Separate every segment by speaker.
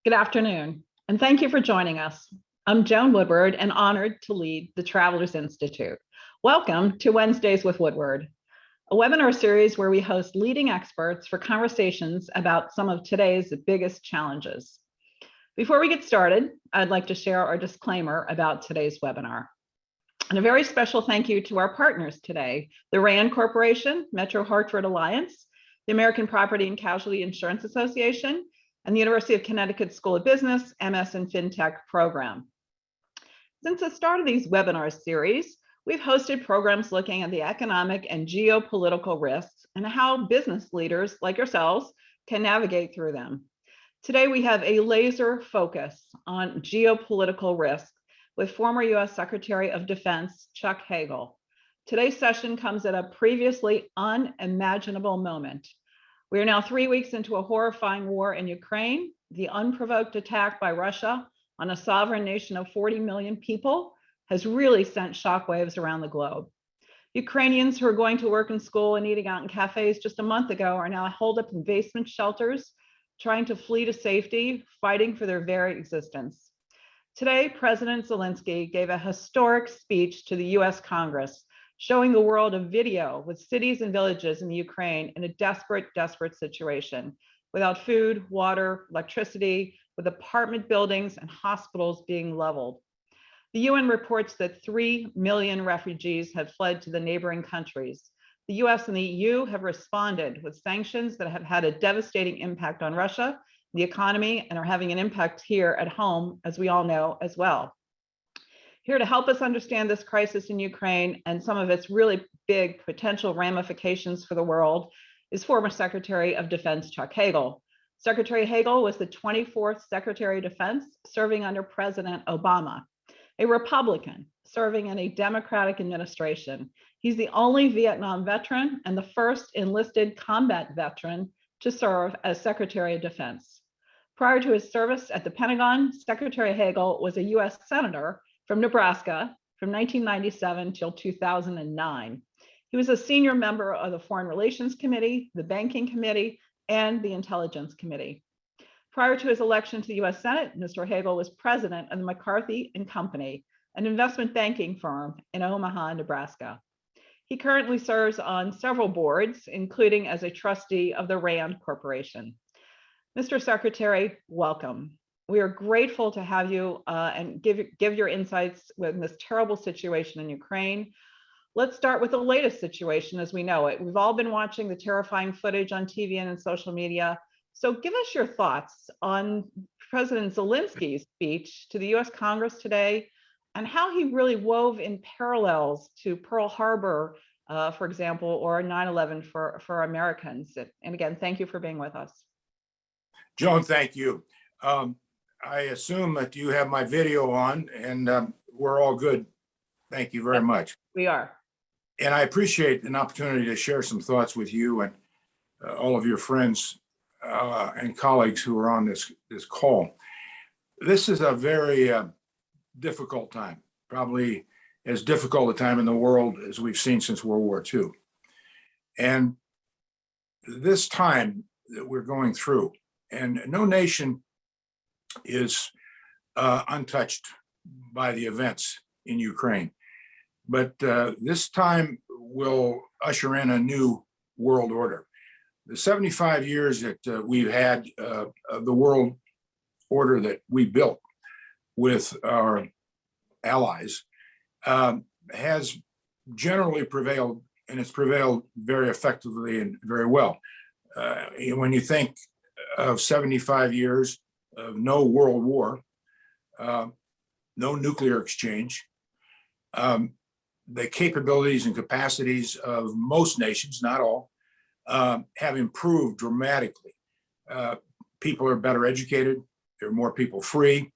Speaker 1: Good afternoon, and thank you for joining us. I'm Joan Woodward and honored to lead the Travelers Institute. Welcome to Wednesdays with Woodward, a webinar series where we host leading experts for conversations about some of today's biggest challenges. Before we get started, I'd like to share our disclaimer about today's webinar. And a very special thank you to our partners today, the RAND Corporation, MetroHartford Alliance, the American Property and Casualty Insurance Association, and the University of Connecticut School of Business MS in FinTech program. Since the start of these webinar series, we've hosted programs looking at the economic and geopolitical risks and how business leaders like yourselves can navigate through them. Today, we have a laser focus on geopolitical risk with former U.S. Secretary of Defense Chuck Hagel. Today's session comes at a previously unimaginable moment. We are now 3 weeks into a horrifying war in Ukraine. The unprovoked attack by Russia on a sovereign nation of 40 million people has really sent shockwaves around the globe. Ukrainians who are going to work and school and eating out in cafes just a month ago are now holed up in basement shelters, trying to flee to safety, fighting for their very existence. Today, President Zelensky gave a historic speech to the U.S. Congress, showing the world a video with cities and villages in Ukraine in a desperate, desperate situation, without food, water, electricity, with apartment buildings and hospitals being leveled. The UN reports that 3 million refugees have fled to the neighboring countries. The US and the EU have responded with sanctions that have had a devastating impact on Russia, the economy, and are having an impact here at home, as we all know as well. Here to help us understand this crisis in Ukraine and some of its really big potential ramifications for the world is former Secretary of Defense Chuck Hagel. Secretary Hagel was the 24th Secretary of Defense serving under President Obama, a Republican serving in a Democratic administration. He's the only Vietnam veteran and the first enlisted combat veteran to serve as Secretary of Defense. Prior to his service at the Pentagon, Secretary Hagel was a U.S. Senator from Nebraska from 1997 till 2009. He was a senior member of the Foreign Relations Committee, the Banking Committee, and the Intelligence Committee. Prior to his election to the U.S. Senate, Mr. Hagel was president of the McCarthy and Company, an investment banking firm in Omaha, Nebraska. He currently serves on several boards, including as a trustee of the RAND Corporation. Mr. Secretary, welcome. We are grateful to have you and give your insights with this terrible situation in Ukraine. Let's start with the latest situation as we know it. We've all been watching the terrifying footage on TV and in social media. So give us your thoughts on President Zelensky's speech to the US Congress today and how he really wove in parallels to Pearl Harbor, for example, or 9/11 for Americans. And again, thank you for being with us.
Speaker 2: Joan, thank you. I assume that you have my video on and we're all good. Thank you very much.
Speaker 1: We are.
Speaker 2: And I appreciate an opportunity to share some thoughts with you and all of your friends and colleagues who are on this call. This is a very difficult time, probably as difficult a time in the world as we've seen since World War II. And this time that we're going through, and no nation is untouched by the events in Ukraine. But this time will usher in a new world order. The 75 years that we've had of the world order that we built with our allies has generally prevailed, and it's prevailed very effectively and very well. When you think of 75 years of no world war, no nuclear exchange, the capabilities and capacities of most nations, not all, have improved dramatically. People are better educated, there are more people free,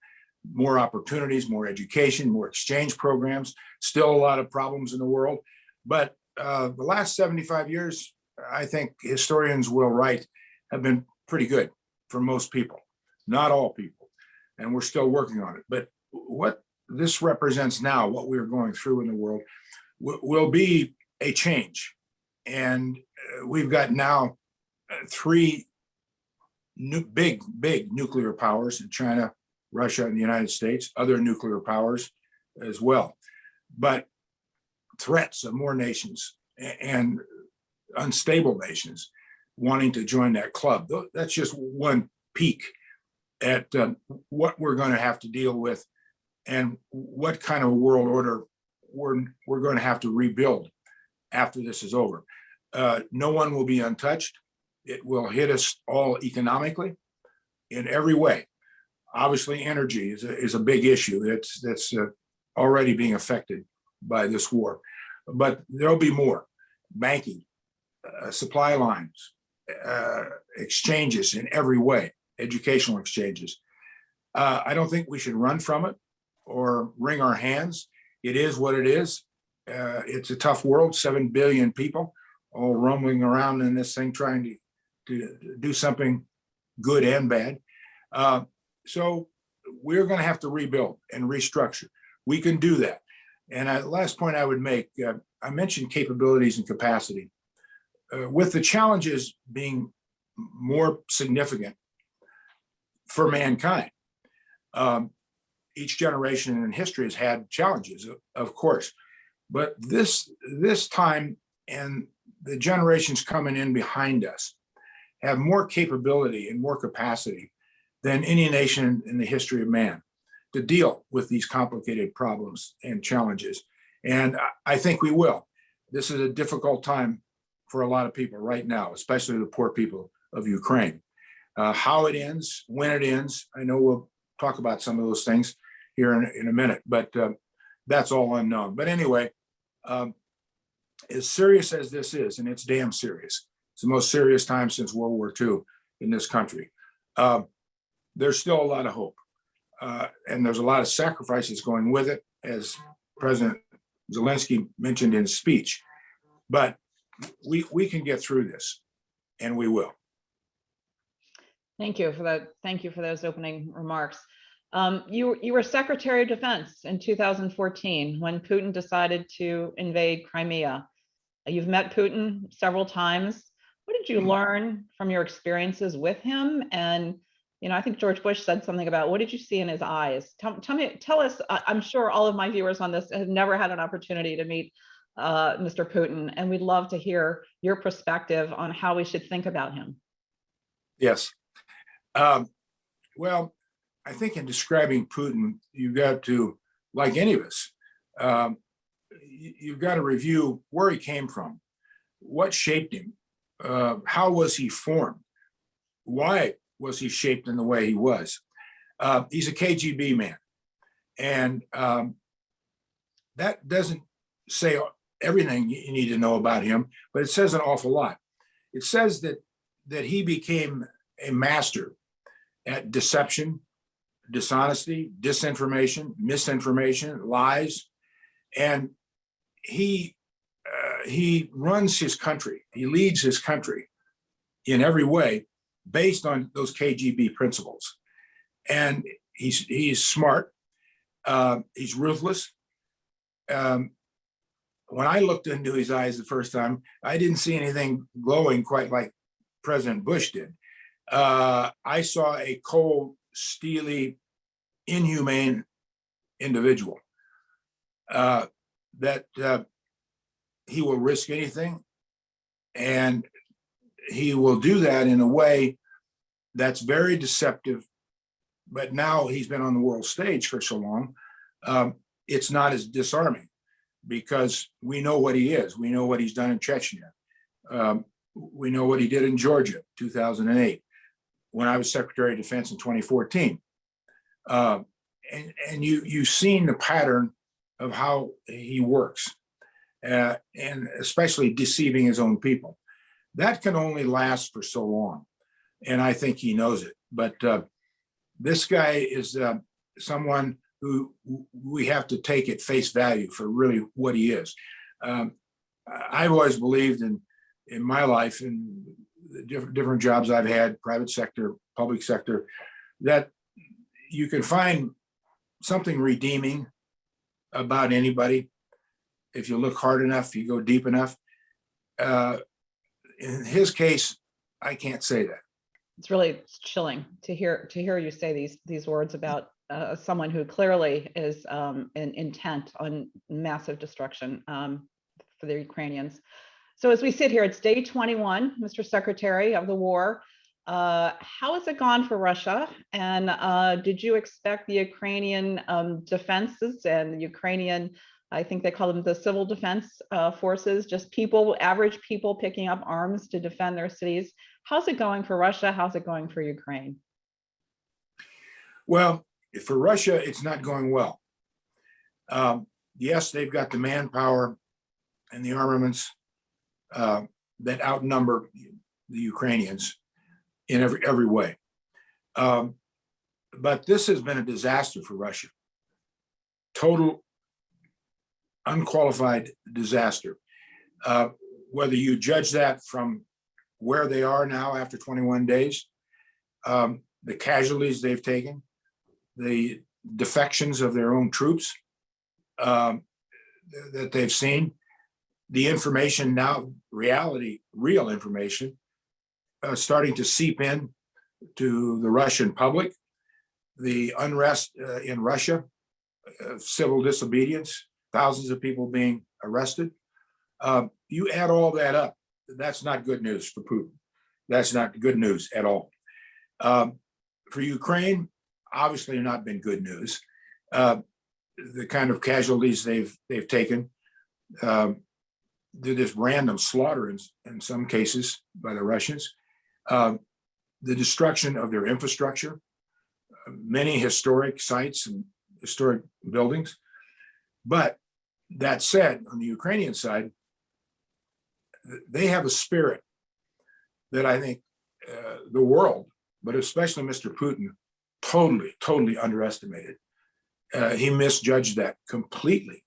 Speaker 2: more opportunities, more education, more exchange programs, still a lot of problems in the world. But the last 75 years, I think historians will write, have been pretty good for most people, not all people. And we're still working on it. But what this represents now, what we're going through in the world, will be a change. And we've got now 3 big nuclear powers in China, Russia, and the United States, other nuclear powers as well. But threats of more nations and unstable nations wanting to join that club, that's just one peek at what we're going to have to deal with and what kind of world order we're going to have to rebuild after this is over. No one will be untouched. It will hit us all economically in every way. Obviously, energy is a big issue that's already being affected by this war, but there'll be more. Banking, supply lines, exchanges in every way, educational exchanges. I don't think we should run from it or wring our hands. It is what it is. It's a tough world, 7 billion people all roaming around in this thing trying to do something good and bad. So we're going to have to rebuild and restructure. We can do that. And last point I would make, I mentioned capabilities and capacity. With the challenges being more significant for mankind, each generation in history has had challenges, of course, but this time and the generations coming in behind us have more capability and more capacity than any nation in the history of man to deal with these complicated problems and challenges. And I think we will. This is a difficult time for a lot of people right now, especially the poor people of Ukraine. How it ends, when it ends, I know we'll talk about some of those things here in a minute, but that's all unknown. But anyway, as serious as this is, and it's damn serious, it's the most serious time since World War II in this country, there's still a lot of hope. And there's a lot of sacrifices going with it, as President Zelensky mentioned in his speech. But we can get through this, and we will.
Speaker 1: Thank you for that. Thank you for those opening remarks. You were Secretary of Defense in 2014 when Putin decided to invade Crimea. You've met Putin several times. What did you learn from your experiences with him? And I think George Bush said something about what did you see in his eyes? Tell us. I'm sure all of my viewers on this have never had an opportunity to meet Mr. Putin, and we'd love to hear your perspective on how we should think about him.
Speaker 2: Yes. Well, I think in describing Putin, you've got to, like any of us, you've got to review where he came from, what shaped him, how was he formed, why was he shaped in the way he was. He's a KGB man, and that doesn't say everything you need to know about him, but it says an awful lot. It says that he became a master at deception, dishonesty, disinformation, misinformation, lies, and he runs his country. He leads his country in every way based on those KGB principles. And he's smart. He's ruthless. When I looked into his eyes the first time, I didn't see anything glowing quite like President Bush did. I saw a cold, steely, inhumane individual that he will risk anything, and he will do that in a way that's very deceptive. But now he's been on the world stage for so long, it's not as disarming because we know what he is. We know what he's done in Chechnya. We know what he did in Georgia, 2008, when I was Secretary of Defense in 2014. And you've seen the pattern of how he works, and especially deceiving his own people. That can only last for so long, and I think he knows it. But this guy is someone who we have to take at face value for really what he is. I've always believed in my life, in the different jobs I've had, private sector, public sector, that you can find something redeeming about anybody if you look hard enough, you go deep enough. In his case, I can't say that
Speaker 1: it's really chilling to hear you say these words about someone who clearly is intent on massive destruction for the Ukrainians. So as we sit here, it's day 21, Mr. Secretary, of the war. How has it gone for Russia? And did you expect the Ukrainian defenses and the Ukrainian, I think they call them the civil defense forces, just people, average people picking up arms to defend their cities? How's it going for Russia? How's it going for Ukraine?
Speaker 2: Well, for Russia, it's not going well. Yes, they've got the manpower and the armaments that outnumber the Ukrainians in every way. But this has been a disaster for Russia. Total, unqualified disaster. Whether you judge that from where they are now after 21 days, the casualties they've taken, the defections of their own troops that they've seen, the information now, real information, starting to seep in to the Russian public, the unrest in Russia, civil disobedience, thousands of people being arrested. You add all that up, that's not good news for Putin. That's not good news at all. For Ukraine, obviously not been good news. The kind of casualties they've taken, this random slaughter in some cases by the Russians, the destruction of their infrastructure, many historic sites and historic buildings. But that said, on the Ukrainian side, they have a spirit that I think the world, but especially Mr. Putin, totally underestimated. He misjudged that completely.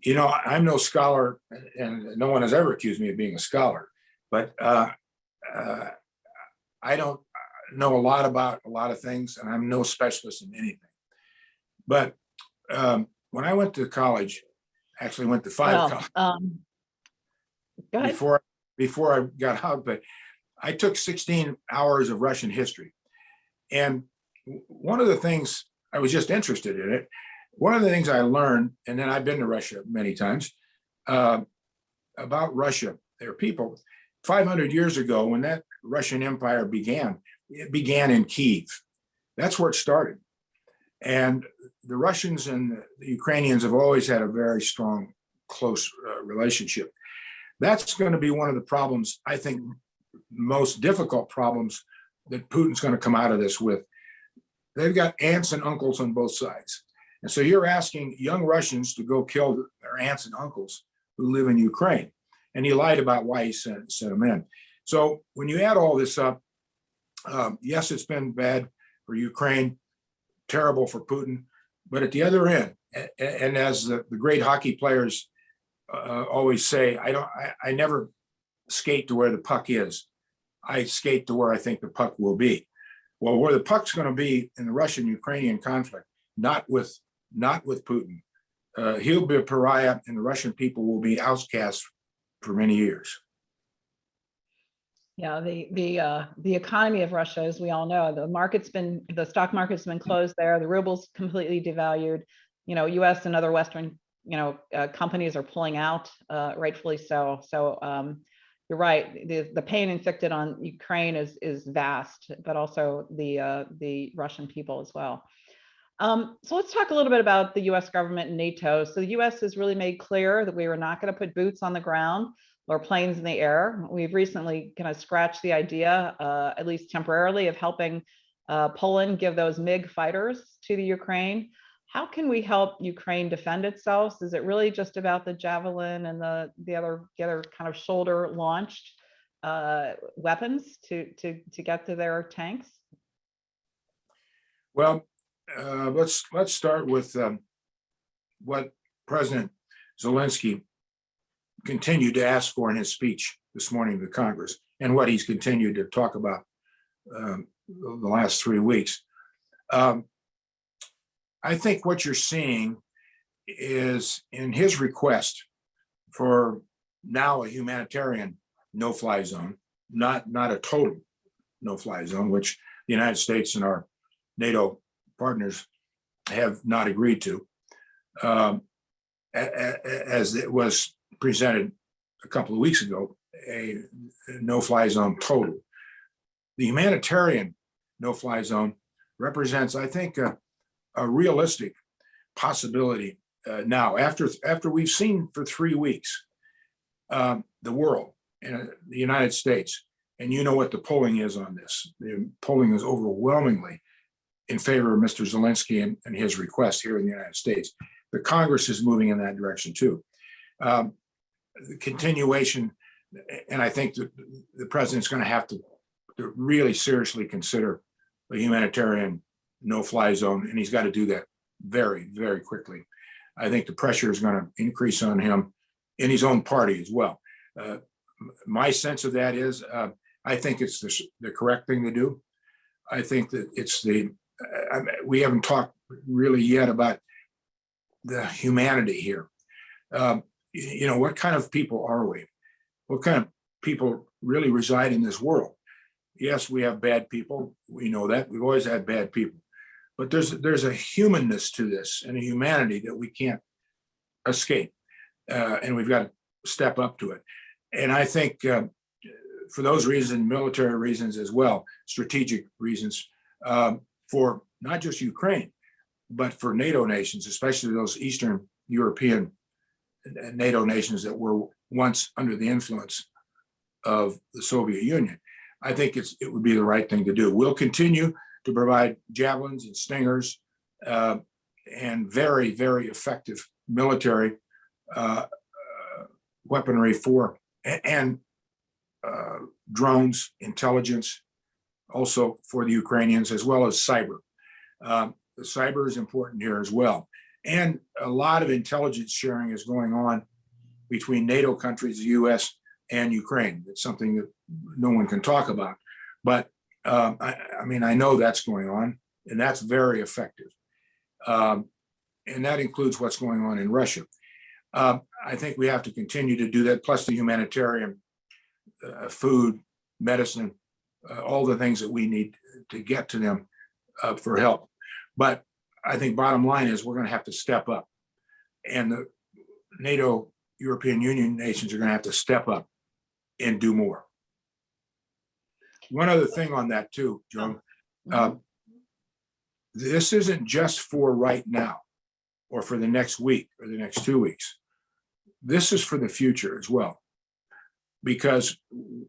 Speaker 2: You know, I'm no scholar, and no one has ever accused me of being a scholar, but I don't know a lot about a lot of things, and I'm no specialist in anything. But when I went to college, actually went to five colleges before I got out, but I took 16 hours of Russian history. And one of the things, I was just interested in it, one of the things I learned, and then I've been to Russia many times, about Russia, their people, 500 years ago, when that Russian Empire began, it began in Kiev. That's where it started. And the Russians and the Ukrainians have always had a very strong, close relationship. That's going to be one of the problems, I think, most difficult problems that Putin's going to come out of this with. They've got aunts and uncles on both sides. And so you're asking young Russians to go kill their aunts and uncles who live in Ukraine. And he lied about why he sent them in. So when you add all this up, yes, it's been bad for Ukraine, terrible for Putin, but at the other end, and as the great hockey players always say, I never skate to where the puck is. I skate to where I think the puck will be. Well, where the puck's going to be in the Russian-Ukrainian conflict, not with Putin. He'll be a pariah, and the Russian people will be outcast for many years.
Speaker 1: Yeah, the economy of Russia, as we all know, the stock market's been closed there. The ruble's completely devalued. You know, U.S. and other Western, companies are pulling out, rightfully so. So you're right. The pain inflicted on Ukraine is vast, but also the Russian people as well. So let's talk a little bit about the U.S. government and NATO. So the U.S. has really made clear that we were not going to put boots on the ground or planes in the air. We've recently kind of scratched the idea, at least temporarily, of helping Poland give those MiG fighters to the Ukraine. How can we help Ukraine defend itself? Is it really just about the Javelin and the other kind of shoulder launched weapons to get to their tanks?
Speaker 2: Well, let's start with what President Zelensky continued to ask for in his speech this morning to Congress, and what he's continued to talk about the last 3 weeks. I think what you're seeing is in his request for now a humanitarian no-fly zone, not a total no-fly zone, which the United States and our NATO partners have not agreed to, as it was presented a couple of weeks ago, a no-fly zone total. The humanitarian no-fly zone represents, I think, a realistic possibility now. After we've seen for 3 weeks the world and the United States, and you know what the polling is on this. The polling is overwhelmingly in favor of Mr. Zelensky and his request here in the United States. The Congress is moving in that direction too. The continuation, and I think that the president's going to have to really seriously consider a humanitarian no-fly zone, and he's got to do that very, very quickly. I think the pressure is going to increase on him in his own party as well. My sense of that is, I think it's the correct thing to do. I think that it's we haven't talked really yet about the humanity here. What kind of people are we? What kind of people really reside in this world? Yes, we have bad people. We know that. We've always had bad people. But there's a humanness to this and a humanity that we can't escape. And we've got to step up to it. And I think for those reasons, military reasons as well, strategic reasons, for not just Ukraine, but for NATO nations, especially those Eastern European NATO nations that were once under the influence of the Soviet Union. I think it would be the right thing to do. We'll continue to provide javelins and stingers and very, very effective military weaponry and drones, intelligence, also for the Ukrainians, as well as cyber. The cyber is important here as well. And a lot of intelligence sharing is going on between NATO countries, the U.S. and Ukraine. It's something that no one can talk about. But I know that's going on, and that's very effective. And that includes what's going on in Russia. I think we have to continue to do that, plus the humanitarian food, medicine, all the things that we need to get to them for help. But I think bottom line is we're going to have to step up. And the NATO, European Union nations are going to have to step up and do more. One other thing on that too, Joan, this isn't just for right now or for the next week or the next 2 weeks. This is for the future as well, because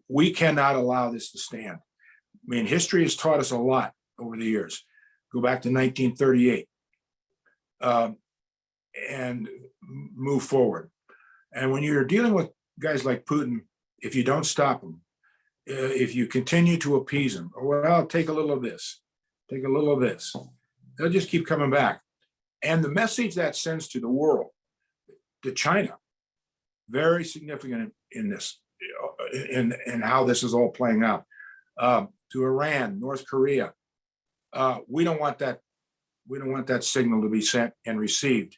Speaker 2: we cannot allow this to stand. I mean, history has taught us a lot over the years. Go back to 1938 and move forward. And when you're dealing with guys like Putin, if you don't stop them, if you continue to appease them, well, take a little of this, take a little of this, they'll just keep coming back. And the message that sends to the world, to China, very significant in this, in how this is all playing out, to Iran, North Korea. We don't want that. We don't want that signal to be sent and received.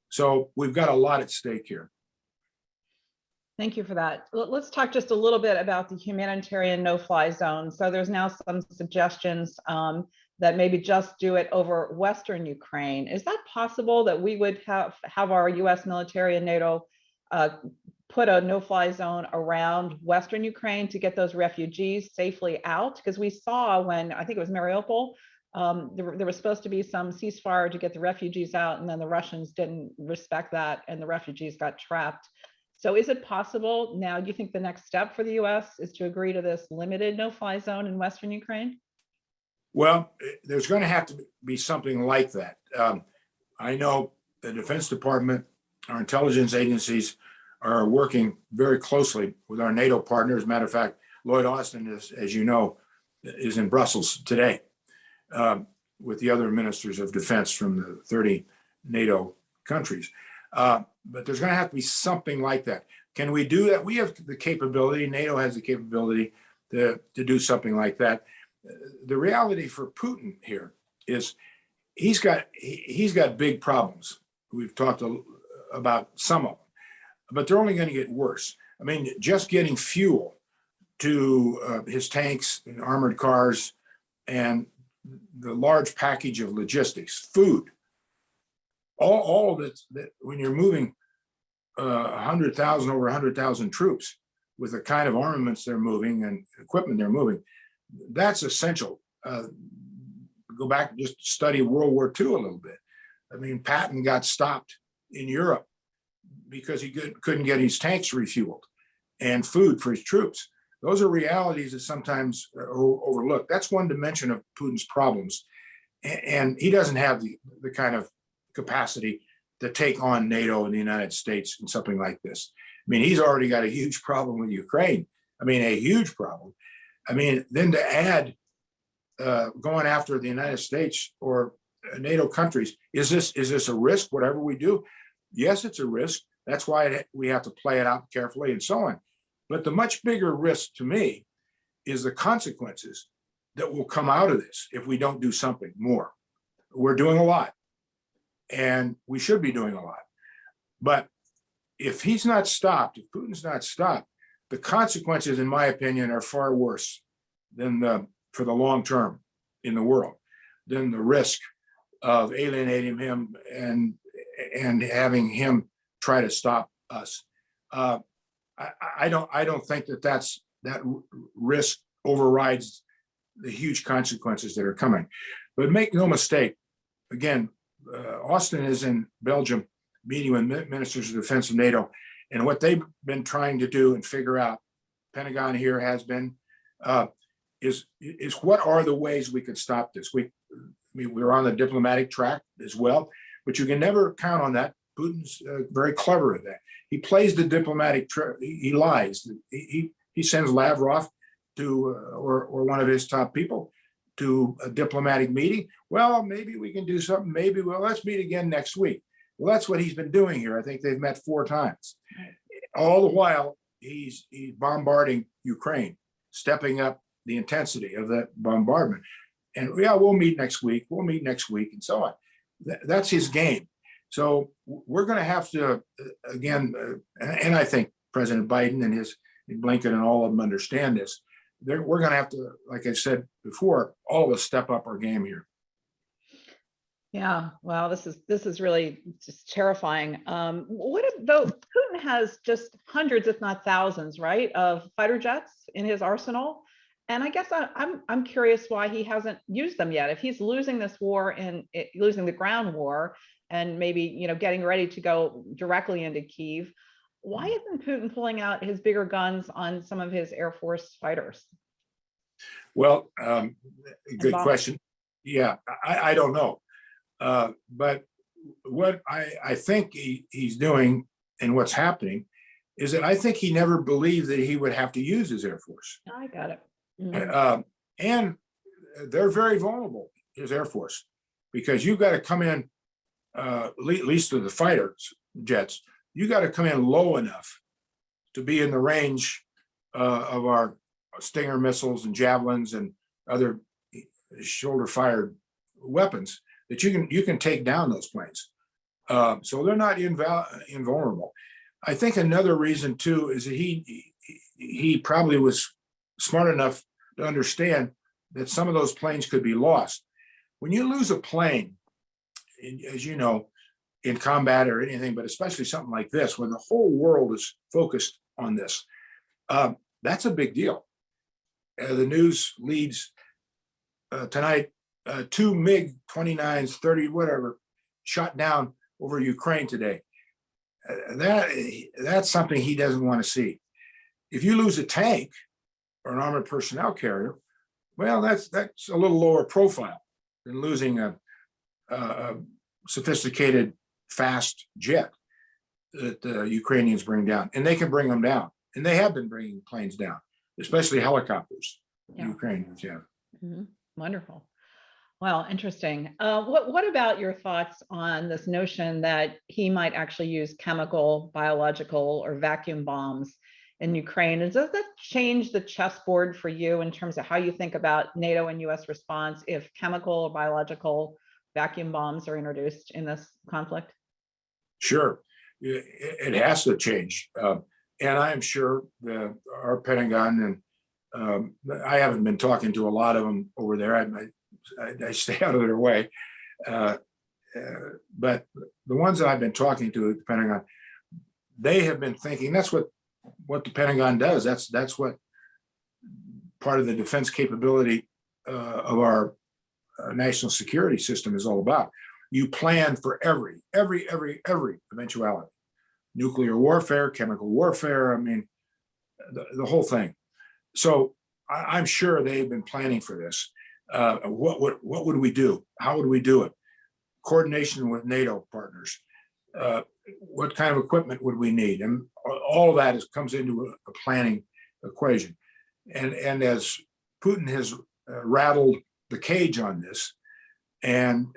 Speaker 2: So we've got a lot at stake here.
Speaker 1: Thank you for that. Let's talk just a little bit about the humanitarian no-fly zone. So there's now some suggestions that maybe just do it over Western Ukraine. Is that possible that we would have our U.S. military and NATO put a no-fly zone around Western Ukraine to get those refugees safely out? Because we saw when, I think it was Mariupol, there was supposed to be some ceasefire to get the refugees out, and then the Russians didn't respect that, and the refugees got trapped. So is it possible now, do you think the next step for the U.S. is to agree to this limited no-fly zone in Western Ukraine?
Speaker 2: Well, there's going to have to be something like that. I know the Defense Department, our intelligence agencies are working very closely with our NATO partners. Matter of fact, Lloyd Austin, as you know, is in Brussels today with the other ministers of defense from the 30 NATO countries. But there's going to have to be something like that. Can we do that? We have the capability, NATO has the capability to do something like that. The reality for Putin here is he's got big problems. We've talked about some of them, but they're only going to get worse. I mean, just getting fuel to his tanks and armored cars and the large package of logistics, food, all of it, that when you're moving 100,000, over 100,000 troops with the kind of armaments they're moving and equipment they're moving, that's essential. Go back and just study World War II a little bit. I mean, Patton got stopped in Europe because he couldn't get his tanks refueled and food for his troops. Those are realities that sometimes are overlooked. That's one dimension of Putin's problems. And he doesn't have the kind of capacity to take on NATO and the United States in something like this. I mean, he's already got a huge problem with Ukraine. I mean, a huge problem. I mean, then to add going after the United States or NATO countries, is this a risk, whatever we do? Yes, it's a risk. That's why we have to play it out carefully and so on. But the much bigger risk to me is the consequences that will come out of this if we don't do something more. We're doing a lot, and we should be doing a lot. But if he's not stopped, if Putin's not stopped, the consequences, in my opinion, are far worse than for the long term in the world, than the risk of alienating him and having him try to stop us. I don't think that risk overrides the huge consequences that are coming. But make no mistake, again, Austin is in Belgium meeting with ministers of defense of NATO, and what they've been trying to do and figure out, Pentagon here has been, is what are the ways we could stop this? We're on the diplomatic track as well, but you can never count on that. Putin's very clever at that. He plays the diplomatic trick. He lies. He sends Lavrov to or one of his top people to a diplomatic meeting. Well, maybe we can do something. Maybe let's meet again next week. Well, that's what he's been doing here. I think they've met 4 times. All the while, he's bombarding Ukraine, stepping up the intensity of that bombardment. And yeah, we'll meet next week. We'll meet next week, and so on. That's his game. So we're going to have to, again, and I think President Biden and Blinken and all of them understand this. We're going to have to, like I said before, all of us step up our game here.
Speaker 1: Yeah, well, this is really just terrifying. What if, though, Putin has just hundreds, if not thousands, right, of fighter jets in his arsenal, and I guess I'm curious why he hasn't used them yet. If he's losing this war and losing the ground war, and maybe getting ready to go directly into Kyiv, why isn't Putin pulling out his bigger guns on some of his Air Force fighters?
Speaker 2: Well, good question. Yeah, I don't know. But what I think he's doing and what's happening is that I think he never believed that he would have to use his Air Force.
Speaker 1: I got it. Mm-hmm.
Speaker 2: And they're very vulnerable, his Air Force, because you've got to come in, at least to the fighter jets, you got to come in low enough to be in the range of our Stinger missiles and javelins and other shoulder-fired weapons that you can take down those planes. So they're not invulnerable. I think another reason too is that he probably was smart enough to understand that some of those planes could be lost. When you lose a plane, as you know, in combat or anything, but especially something like this, when the whole world is focused on this, that's a big deal. The news leads tonight, 2 MiG-29s, 30, whatever, shot down over Ukraine today. That's something he doesn't want to see. If you lose a tank or an armored personnel carrier, well, that's a little lower profile than losing a sophisticated, fast jet that the Ukrainians bring down. And they can bring them down. And they have been bringing planes down, especially helicopters. Yeah. Ukrainians, yeah.
Speaker 1: Mm-hmm. Wonderful. Well, interesting. What about your thoughts on this notion that he might actually use chemical, biological, or vacuum bombs in Ukraine? And does that change the chessboard for you in terms of how you think about NATO and U.S. response if chemical or biological vacuum bombs are introduced in this conflict?
Speaker 2: Sure, it has to change. And I'm sure our Pentagon I haven't been talking to a lot of them over there. I stay out of their way. But the ones that I've been talking to at the Pentagon, they have been thinking that's what the Pentagon does. That's what part of the defense capability of our national security system is all about. You plan for every eventuality. Nuclear warfare, chemical warfare, I mean, the whole thing. So I'm sure they've been planning for this. What would we do? How would we do it? Coordination with NATO partners. What kind of equipment would we need? And all of that comes into a planning equation. And as Putin has rattled the cage on this, and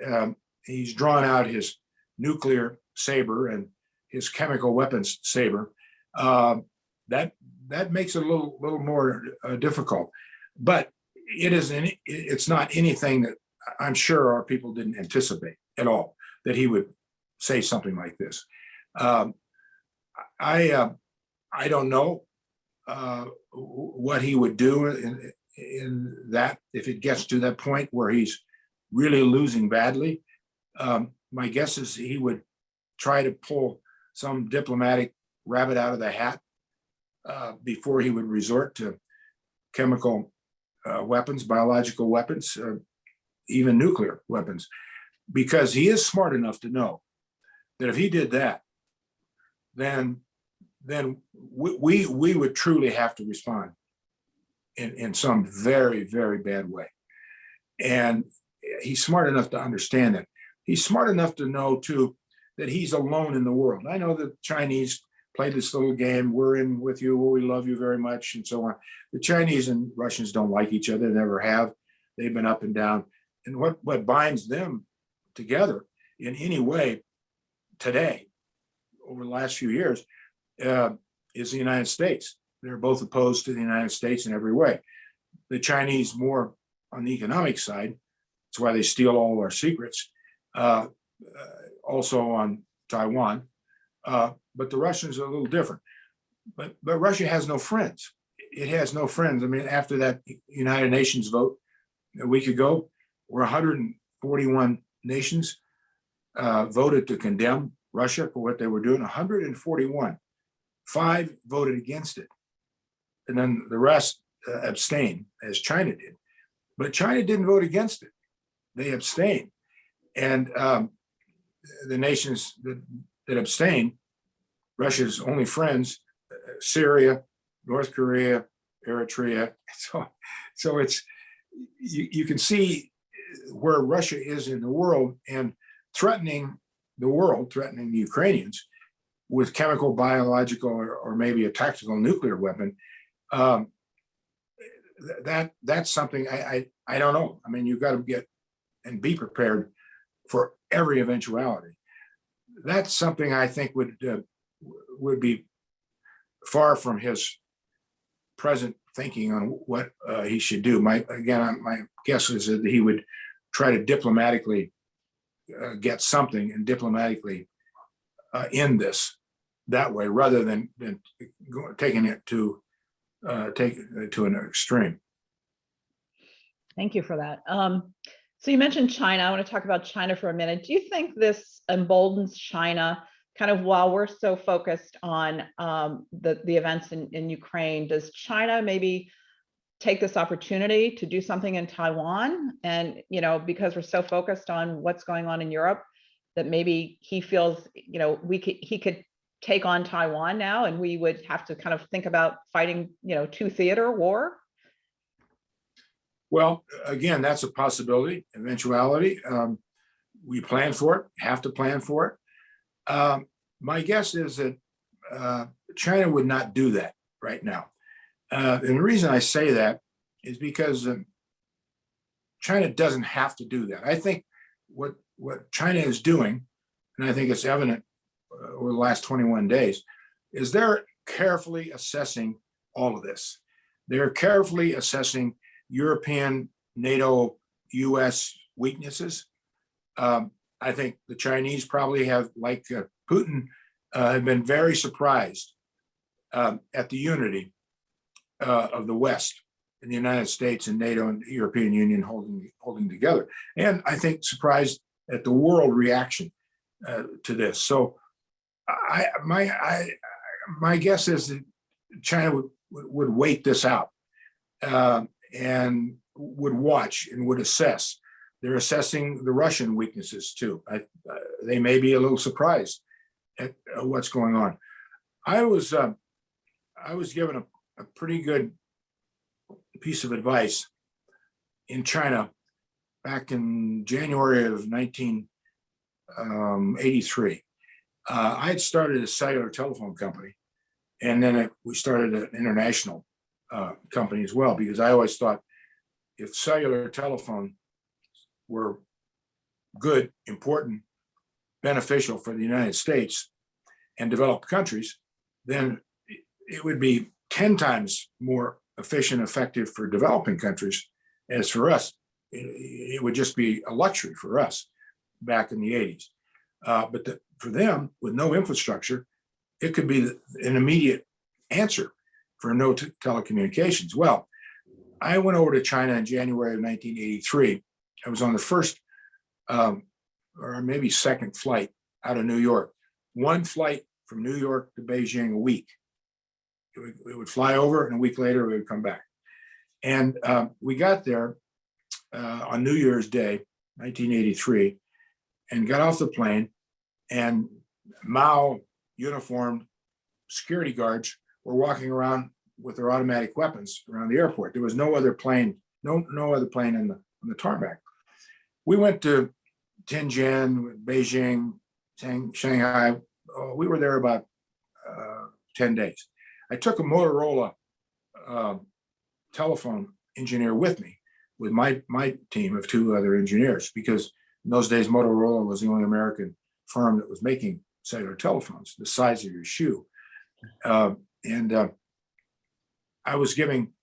Speaker 2: he's drawn out his nuclear saber and his chemical weapons saber, that makes it a little more difficult. But it's not anything that I'm sure our people didn't anticipate at all, that he would say something like this. I don't know what he would do in that if it gets to that point where he's really losing badly. My guess is he would try to pull some diplomatic rabbit out of the hat before he would resort to chemical weapons, biological weapons, even nuclear weapons, because he is smart enough to know that if he did that, then we would truly have to respond in some very, very bad way. And he's smart enough to understand it. He's smart enough to know, too, that he's alone in the world. I know the Chinese play this little game, we're in with you, we love you very much, and so on. The Chinese and Russians don't like each other, never have. They've been up and down. And what binds them together in any way today, over the last few years, is the United States. They're both opposed to the United States in every way. The Chinese more on the economic side. That's why they steal all our secrets. Also on Taiwan. But the Russians are a little different. But Russia has no friends. It has no friends. I mean, after that United Nations vote a week ago, where 141 nations voted to condemn Russia for what they were doing, 141. 5 voted against it. And then the rest abstained, as China did. But China didn't vote against it. They abstained. And the nations that abstained, Russia's only friends, Syria, North Korea, Eritrea. So it's you can see where Russia is in the world and threatening the world, threatening the Ukrainians with chemical, biological, or maybe a tactical nuclear weapon. That's something I don't know. I mean, you've got to get and be prepared for every eventuality. That's something I think would be far from his present thinking on what he should do. My guess is that he would try to diplomatically get something and diplomatically end this that way, rather than taking it to an extreme.
Speaker 1: Thank you for that. So you mentioned China. I want to talk about China for a minute. Do you think this emboldens China, kind of while we're so focused on the events in Ukraine? Does China maybe take this opportunity to do something in Taiwan? And, because we're so focused on what's going on in Europe, that maybe he feels, he could take on Taiwan now, and we would have to kind of think about fighting, two theater war?
Speaker 2: Well, again, that's a possibility, eventuality. We plan for it, have to plan for it. My guess is that China would not do that right now. And the reason I say that is because China doesn't have to do that. I think what China is doing, and I think it's evident over the last 21 days, is they're carefully assessing all of this. They're carefully assessing European, NATO, U.S. weaknesses. I think the Chinese probably have, like Putin, have been very surprised at the unity of the West and the United States and NATO and the European Union holding together. And I think surprised at the world reaction to this. So my guess is that China would wait this out and would watch and would assess. They're assessing the Russian weaknesses too. They may be a little surprised at what's going on. I was given a pretty good piece of advice in China back in January of 1983. I had started a cellular telephone company, and then we started an international company as well, because I always thought if cellular telephone were good, important, beneficial for the United States and developed countries, then it would be 10 times more efficient, effective for developing countries as for us. It would just be a luxury for us back in the 80s. But for them, with no infrastructure, it could be an immediate answer for no telecommunications. Well, I went over to China in January of 1983. I was on the first or maybe second flight out of New York. One flight from New York to Beijing a week. It would fly over, and a week later we would come back. And we got there on New Year's Day, 1983, and got off the plane, and Mao uniformed security guards were walking around with their automatic weapons around the airport. There was no other plane, no other plane on the tarmac. We went to Tianjin, Beijing, Shanghai. We were there about 10 days. I took a Motorola telephone engineer with me, with my team of 2 other engineers, because in those days, Motorola was the only American firm that was making cellular telephones, the size of your shoe. And I was giving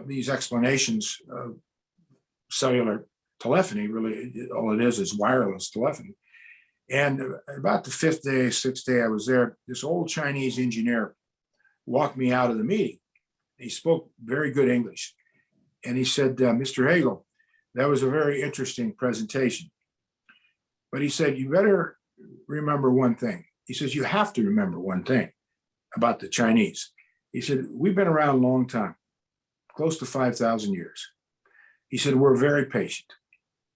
Speaker 2: these explanations of cellular telephony. Really, all it is wireless telephony. And about the 5th day, 6th day I was there, this old Chinese engineer walked me out of the meeting. He spoke very good English. And he said, Mr. Hagel, that was a very interesting presentation. But he said, you better remember one thing. He says, you have to remember one thing about the Chinese. He said, we've been around a long time, close to 5,000 years. He said, we're very patient.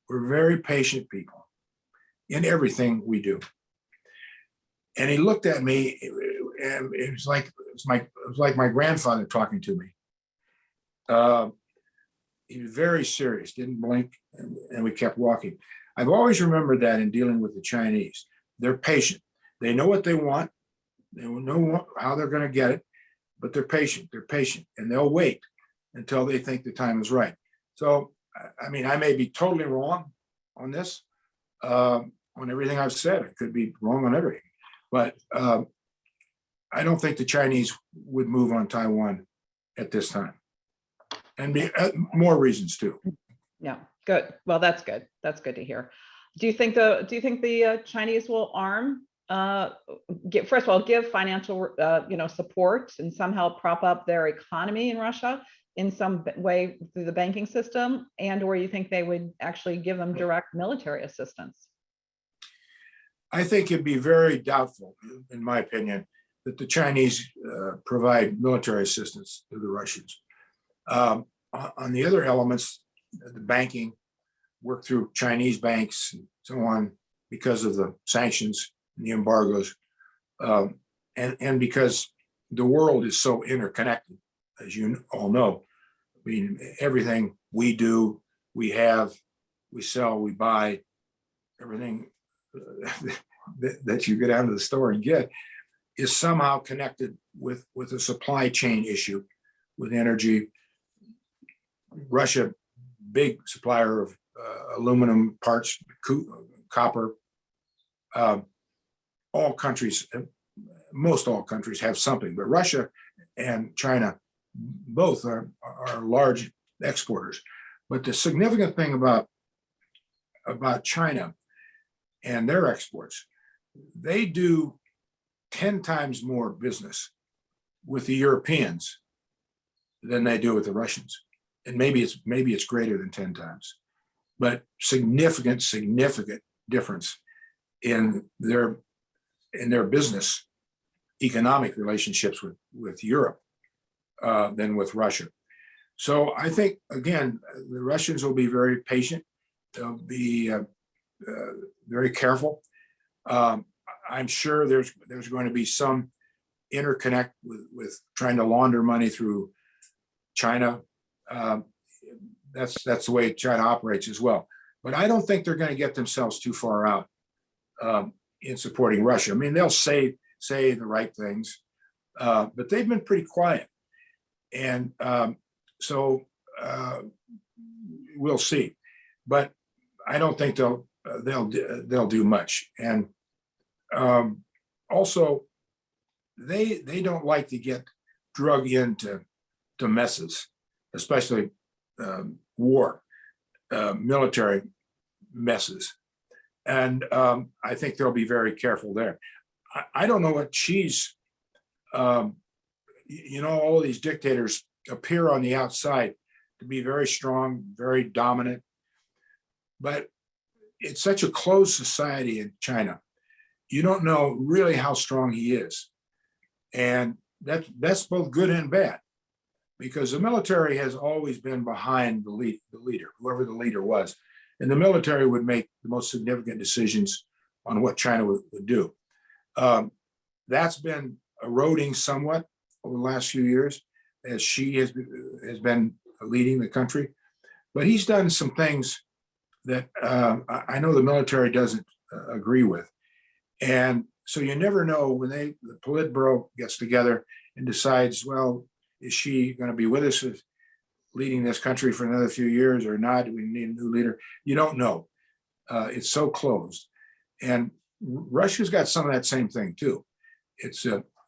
Speaker 2: We're very patient people in everything we do. And he looked at me, and it was like my grandfather talking to me. He was very serious, didn't blink, and we kept walking. I've always remembered that in dealing with the Chinese. They're patient. They know what they want. They know how they're going to get it, but they're patient. They're patient, and they'll wait until they think the time is right. So, I mean, I may be totally wrong on this, on everything I've said. I could be wrong on everything, but I don't think the Chinese would move on Taiwan at this time, and more reasons too.
Speaker 1: Yeah, good. Well, that's good. That's good to hear. Do you think the Chinese will arm? First of all, give financial support and somehow prop up their economy in Russia in some way through the banking system, and or you think they would actually give them direct military assistance?
Speaker 2: I think it'd be very doubtful, in my opinion, that the Chinese provide military assistance to the Russians. On the other elements, the banking, work through Chinese banks and so on, because of the sanctions and the embargoes, and because the world is so interconnected, as you all know. I mean, everything we do, we have, we sell, we buy, everything that you go down to the store and get is somehow connected with a supply chain issue with energy. Russia, big supplier of aluminum parts, copper. All countries, most all countries have something, but Russia and China both are large exporters. But the significant thing about China and their exports, they do 10 times more business with the Europeans than they do with the Russians. and maybe it's greater than 10 times, but significant difference in their business economic relationships with Europe than with Russia. So I think, again, the Russians will be very patient. They'll be very careful. I'm sure there's going to be some interconnect with trying to launder money through China. That's the way China operates as well. But I don't think they're going to get themselves too far out in supporting Russia. I mean, they'll say the right things, but they've been pretty quiet, and so we'll see. But I don't think they'll do much. And also, they don't like to get drug into messes, especially war, military messes. And I think they'll be very careful there. I don't know what Xi's, all these dictators appear on the outside to be very strong, very dominant, but it's such a closed society in China. You don't know really how strong he is. And that's both good and bad, because the military has always been behind the leader, whoever the leader was. And the military would make the most significant decisions on what China would do. That's been eroding somewhat over the last few years as Xi has been leading the country. But he's done some things that I know the military doesn't agree with. And so you never know when the Politburo gets together and decides, well, is Xi going to be with us leading this country for another few years or not? Do we need a new leader? You don't know. It's so closed. And Russia's got some of that same thing too. It's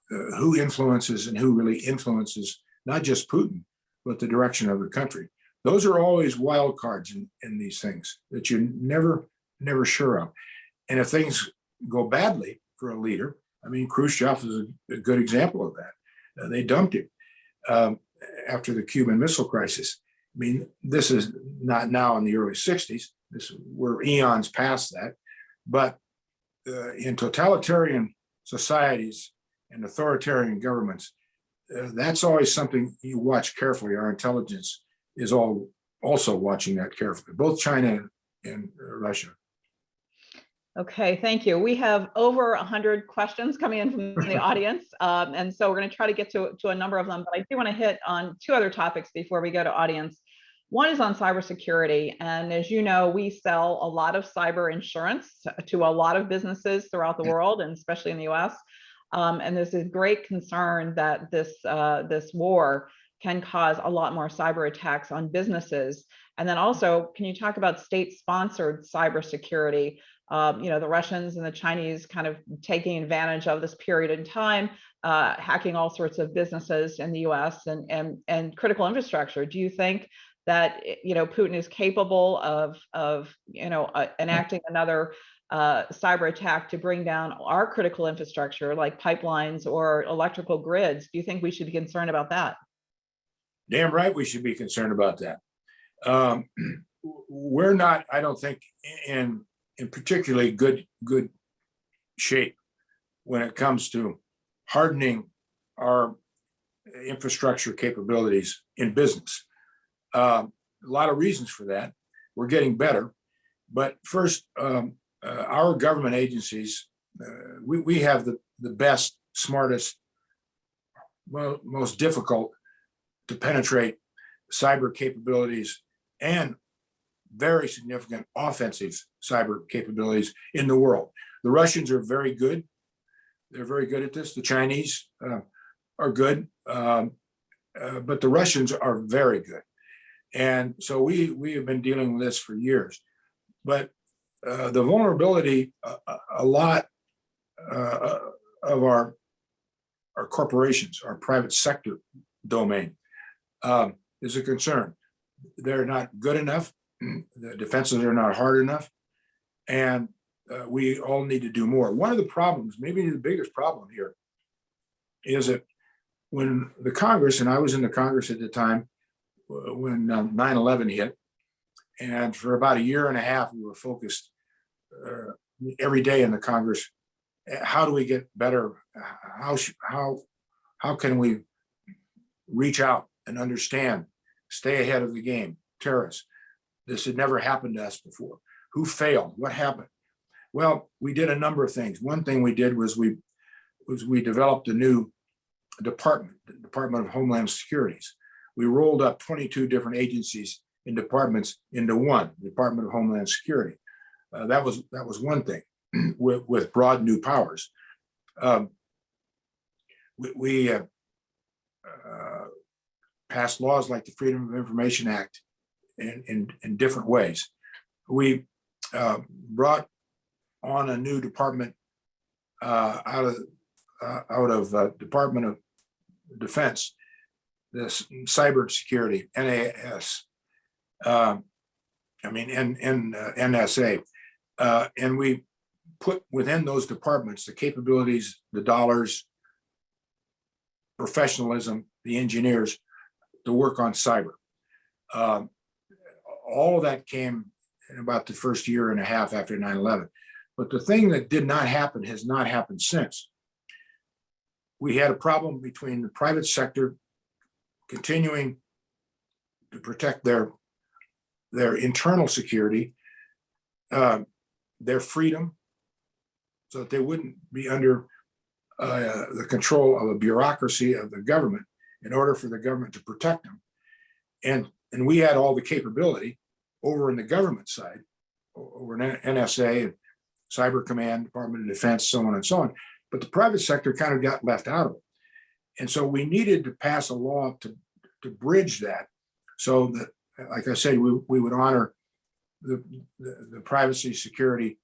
Speaker 2: who influences and who really influences not just Putin, but the direction of the country. Those are always wild cards in these things that you're never sure of. And if things go badly for a leader, I mean, Khrushchev is a good example of that. They dumped him after the Cuban Missile Crisis. I mean, this is not now in the early 60s. We're eons past that. But in totalitarian societies and authoritarian governments, that's always something you watch carefully. Our intelligence is also watching that carefully, both China and Russia.
Speaker 1: Okay, thank you. We have over 100 questions coming in from the audience, and so we're going to try to get to a number of them, but I do want to hit on two other topics before we go to audience. One is on cybersecurity, and as you know, we sell a lot of cyber insurance to a lot of businesses throughout the world, and especially in the U.S. And there's a great concern that this war can cause a lot more cyber attacks on businesses. And then also, can you talk about state-sponsored cybersecurity? The Russians and the Chinese kind of taking advantage of this period in time, hacking all sorts of businesses in the U.S. and critical infrastructure. Do you think that Putin is capable of enacting another cyber attack to bring down our critical infrastructure like pipelines or electrical grids? Do you think we should be concerned about that?
Speaker 2: Damn right we should be concerned about that. We're not, I don't think, in particularly good shape when it comes to hardening our infrastructure capabilities in business. A lot of reasons for that. We're getting better. But first, our government agencies, we have the best, smartest, most difficult to penetrate cyber capabilities and very significant offensive cyber capabilities in the world. The Russians are very good. They're very good at this. The Chinese are good, but the Russians are very good. And so we have been dealing with this for years. But the vulnerability, a lot of our corporations, our private sector domain, is a concern. They're not good enough. The defenses are not hard enough. And we all need to do more. One of the problems, maybe the biggest problem here, is that when the Congress, and I was in the Congress at the time, when 9/11 hit. And for about a year and a half, we were focused every day in the Congress. How do we get better? How can we reach out and understand, stay ahead of the game? Terrorists. This had never happened to us before. Who failed? What happened? Well, we did a number of things. One thing we did was we developed a new department, the Department of Homeland Securities. We rolled up 22 different agencies and departments into one, Department of Homeland Security. That was one thing with broad new powers. We passed laws like the Freedom of Information Act in different ways. We brought on a new department out of Department of Defense, this cybersecurity, NAS, NSA, and we put within those departments the capabilities, the dollars, professionalism, the engineers to work on cyber. All of that came in about the first year and a half after 9/11. But the thing that did not happen has not happened since. We had a problem between the private sector continuing to protect their internal security, their freedom, so that they wouldn't be under the control of a bureaucracy of the government in order for the government to protect them. And we had all the capability over in the government side, over in NSA, and Cyber Command, Department of Defense, so on and so on. But the private sector kind of got left out of it. And so we needed to pass a law to bridge that, so that, like I said, we would honor the privacy security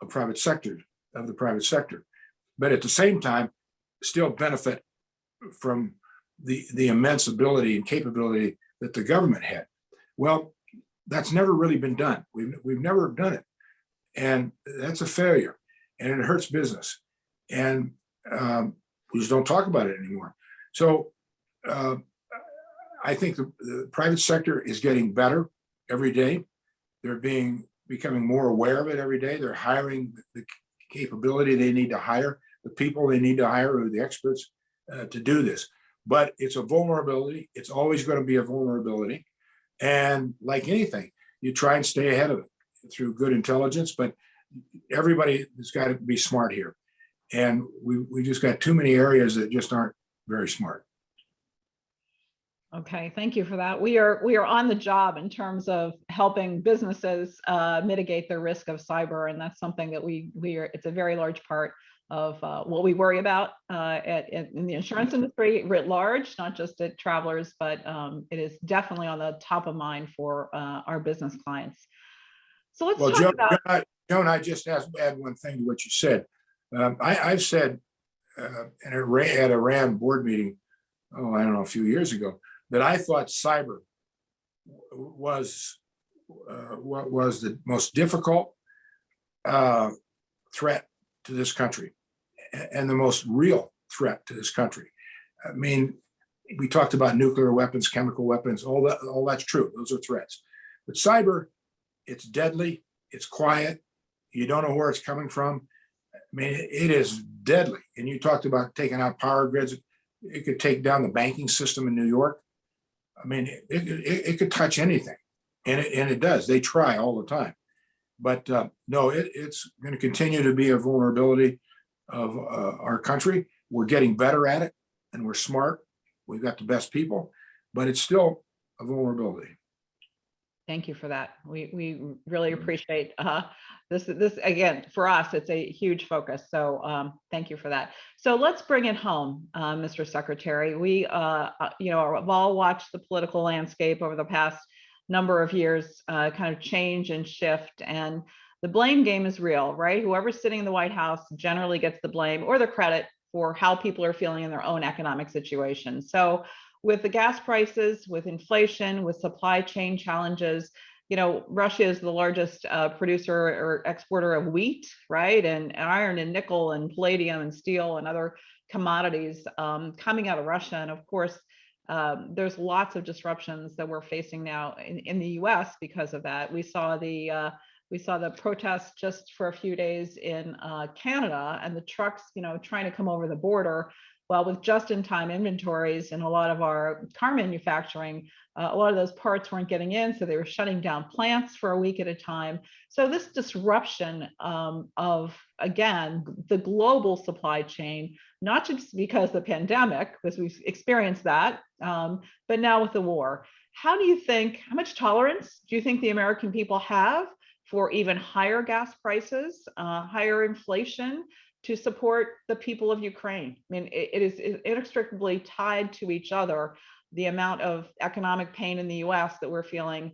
Speaker 2: of the private sector, but at the same time still benefit from the immense ability and capability that the government had. Well, that's never really been done. We've never done it, and that's a failure, and it hurts business, and we just don't talk about it anymore. So I think the private sector is getting better every day. They're becoming more aware of it every day. They're hiring the capability they need to hire, the people they need to hire, who are the experts to do this. But it's a vulnerability. It's always going to be a vulnerability. And like anything, you try and stay ahead of it through good intelligence, but everybody has got to be smart here. And we just got too many areas that just aren't very smart.
Speaker 1: Okay, thank you for that. We are on the job in terms of helping businesses mitigate their risk of cyber, and that's something that it's a very large part of what we worry about in the insurance industry writ large, not just at Travelers, but it is definitely on the top of mind for our business clients. So let's talk about.
Speaker 2: Joan, I just add one thing to what you said. I've said at a RAND board meeting, I don't know, a few years ago, that I thought cyber was what was the most difficult threat to this country and the most real threat to this country. I mean, we talked about nuclear weapons, chemical weapons, all that's true. Those are threats. But cyber, it's deadly, it's quiet, you don't know where it's coming from. I mean, it is deadly. And you talked about taking out power grids. It could take down the banking system in New York. I mean, it could touch anything, and it does. They try all the time, but no, it's going to continue to be a vulnerability of our country. We're getting better at it, and we're smart. We've got the best people, but it's still a vulnerability.
Speaker 1: Thank you for that. We really appreciate this again, for us, it's a huge focus. So thank you for that. So let's bring it home, Mr. Secretary. We have all watched the political landscape over the past number of years kind of change and shift, and the blame game is real, right? Whoever's sitting in the White House generally gets the blame or the credit for how people are feeling in their own economic situation. So with the gas prices, with inflation, with supply chain challenges, Russia is the largest producer or exporter of wheat, right? And iron and nickel and palladium and steel and other commodities coming out of Russia. And of course, there's lots of disruptions that we're facing now in the U.S. because of that. We saw the protests just for a few days in Canada, and the trucks, trying to come over the border. Well, with just-in-time inventories and a lot of our car manufacturing, a lot of those parts weren't getting in, so they were shutting down plants for a week at a time. So this disruption of, again, the global supply chain, not just because of the pandemic, because we've experienced that, but now with the war. How much tolerance do you think the American people have for even higher gas prices, higher inflation, to support the people of Ukraine? I mean, it is inextricably tied to each other, the amount of economic pain in the US that we're feeling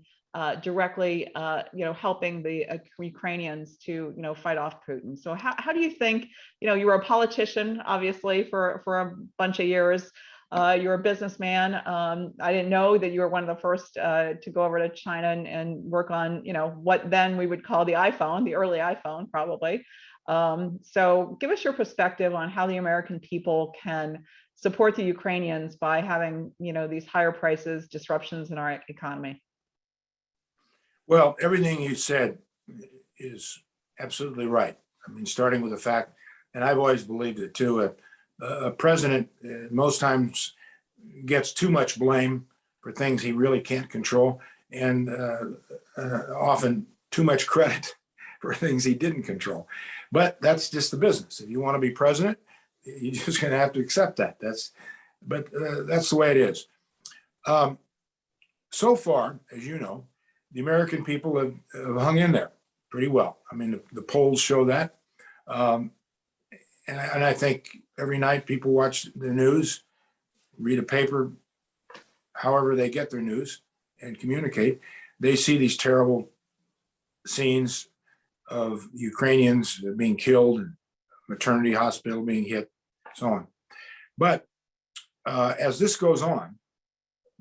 Speaker 1: directly, helping the Ukrainians to, fight off Putin. So how do you think, you were a politician, obviously, for a bunch of years. You're a businessman. I didn't know that you were one of the first to go over to China and work on, what then we would call the iPhone, the early iPhone, probably. So give us your perspective on how the American people can support the Ukrainians by having, these higher prices, disruptions in our economy.
Speaker 2: Well, everything you said is absolutely right. I mean, starting with the fact, and I've always believed it too, a president most times gets too much blame for things he really can't control, and often too much credit for things he didn't control. But that's just the business. If you want to be president, you're just going to have to accept that. That's the way it is. So far, as you know, the American people have hung in there pretty well. I mean, the polls show that. And I think every night people watch the news, read a paper, however they get their news and communicate, they see these terrible scenes of Ukrainians being killed, and maternity hospital being hit, so on. But as this goes on,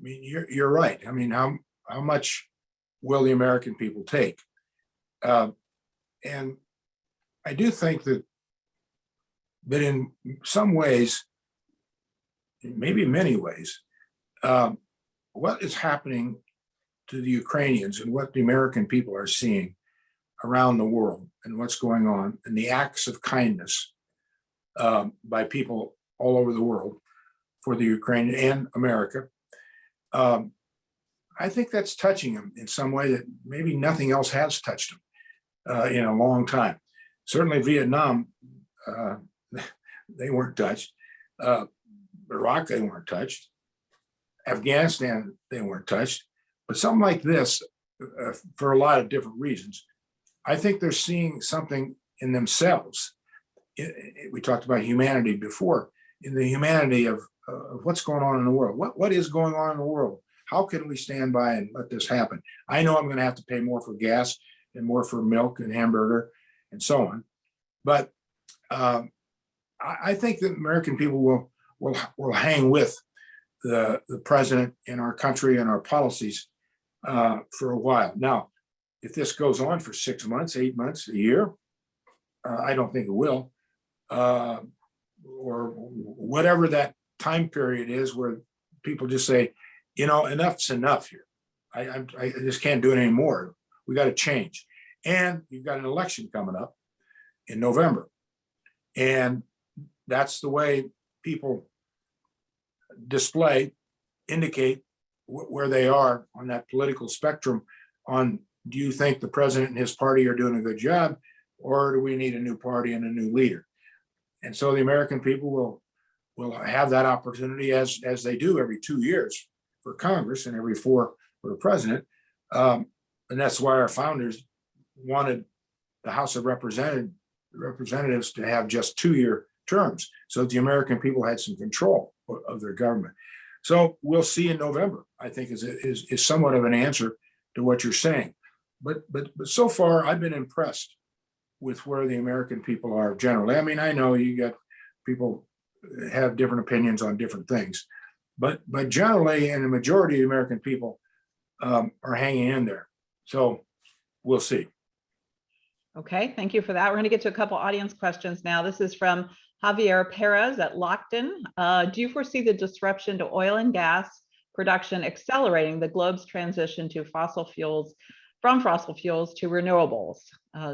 Speaker 2: I mean, you're right. I mean, how much will the American people take? And I do think that in some ways, maybe many ways, what is happening to the Ukrainians and what the American people are seeing around the world and what's going on and the acts of kindness by people all over the world for the Ukraine and America, I think that's touching them in some way that maybe nothing else has touched them in a long time. Certainly Vietnam, they weren't touched. Iraq, they weren't touched. Afghanistan, they weren't touched. But something like this, for a lot of different reasons, I think they're seeing something in themselves. We talked about humanity before, in the humanity of what's going on in the world. What is going on in the world? How can we stand by and let this happen? I know I'm going to have to pay more for gas and more for milk and hamburger and so on. But I think that American people will hang with the president in our country and our policies for a while. Now, if this goes on for 6 months, 8 months, a year, I don't think it will, or whatever that time period is where people just say, enough's enough here. I just can't do it anymore. We got to change. And you've got an election coming up in November. And that's the way people indicate where they are on that political spectrum on, do you think the president and his party are doing a good job, or do we need a new party and a new leader? And so the American people will have that opportunity, as they do every 2 years for Congress and every 4 for the president. And that's why our founders wanted the House of Representatives to have just 2-year terms, so that the American people had some control of their government. So we'll see in November, I think is somewhat of an answer to what you're saying. But so far, I've been impressed with where the American people are generally. I mean, I know you got people have different opinions on different things, but generally, and the majority of the American people are hanging in there. So we'll see.
Speaker 1: Okay, thank you for that. We're going to get to a couple audience questions now. This is from Javier Perez at Lockton. Do you foresee the disruption to oil and gas production, accelerating the globe's transition to from fossil fuels to renewables.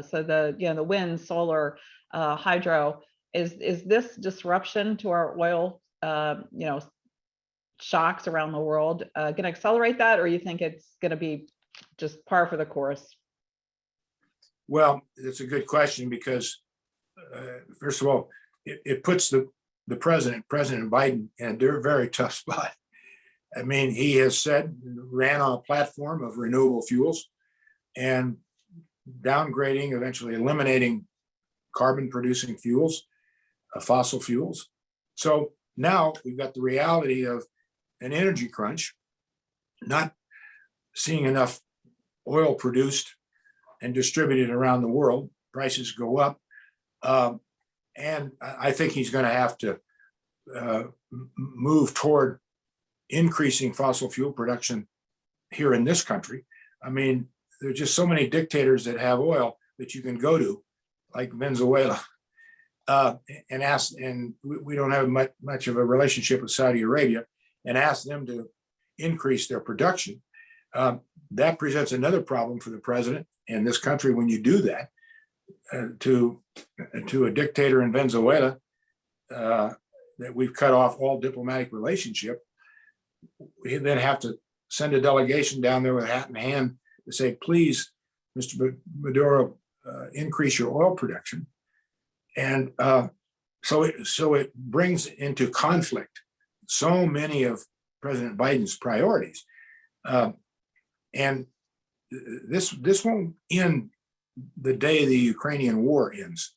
Speaker 1: So the wind, solar, hydro, is this disruption to our oil, shocks around the world going to accelerate that, or you think it's going to be just par for the course?
Speaker 2: Well, it's a good question because, first of all, it puts the President Biden, in a very tough spot. I mean, he has ran on a platform of renewable fuels and downgrading, eventually eliminating carbon producing fuels, fossil fuels. So now we've got the reality of an energy crunch, not seeing enough oil produced and distributed around the world. Prices go up. And I think he's going to have to move toward increasing fossil fuel production here in this country. I mean, there's just so many dictators that have oil that you can go to, like Venezuela, and ask, and we don't have much of a relationship with Saudi Arabia, and ask them to increase their production. That presents another problem for the president and this country when you do that. To a dictator in Venezuela, that we've cut off all diplomatic relationship, we then have to send a delegation down there with a hat in hand to say, please, Mr. Maduro, increase your oil production. And so it brings into conflict so many of President Biden's priorities. And this won't end the day the Ukrainian war ends.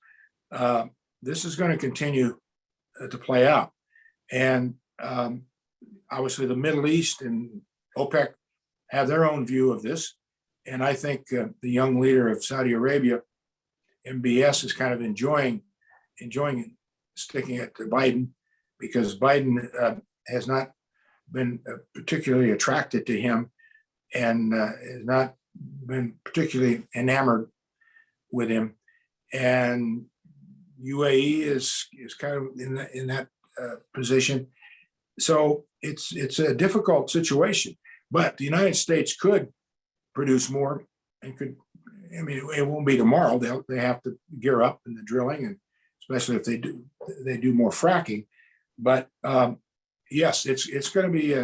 Speaker 2: This is going to continue to play out. And obviously the Middle East and OPEC have their own view of this. And I think the young leader of Saudi Arabia, MBS, is kind of enjoying sticking it to Biden, because Biden has not been particularly attracted to him and has not been particularly enamored with him. And UAE is kind of in that position. So it's a difficult situation, but the United States could produce more and could, I mean, it won't be tomorrow. They have to gear up in the drilling, and especially if they do more fracking. But yes, it's going to be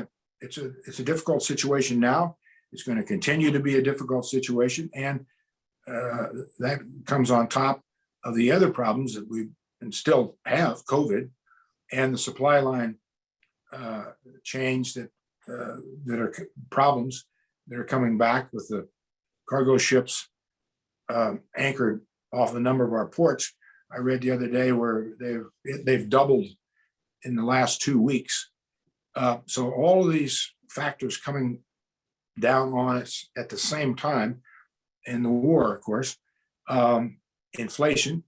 Speaker 2: it's a difficult situation now. It's going to continue to be a difficult situation, and that comes on top of the other problems that we still have, COVID, and the supply line change that are problems that are coming back with the cargo ships anchored off a number of our ports. I read the other day where they've doubled in the last 2 weeks. So all of these factors coming down on us at the same time, and the war, of course, inflation,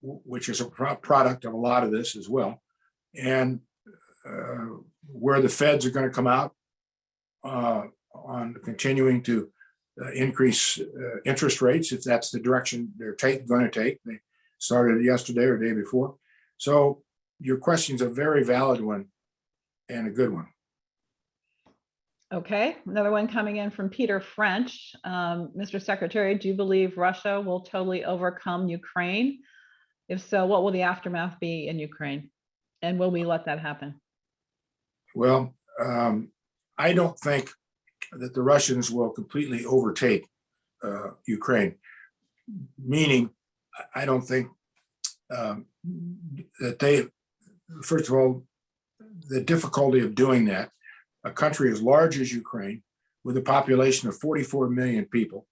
Speaker 2: which is a product of a lot of this as well, and where the feds are going to come out on continuing to increase interest rates, if that's the direction they're going to take. They started yesterday or the day before. So your question's a very valid one and a good one.
Speaker 1: Okay, another one coming in from Peter French. Mr. Secretary, do you believe Russia will totally overcome Ukraine? If so, what will the aftermath be in Ukraine? And will we let that happen?
Speaker 2: Well, I don't think that the Russians will completely overtake Ukraine, meaning I don't think that they, first of all, the difficulty of doing that, a country as large as Ukraine, with a population of 44 million people,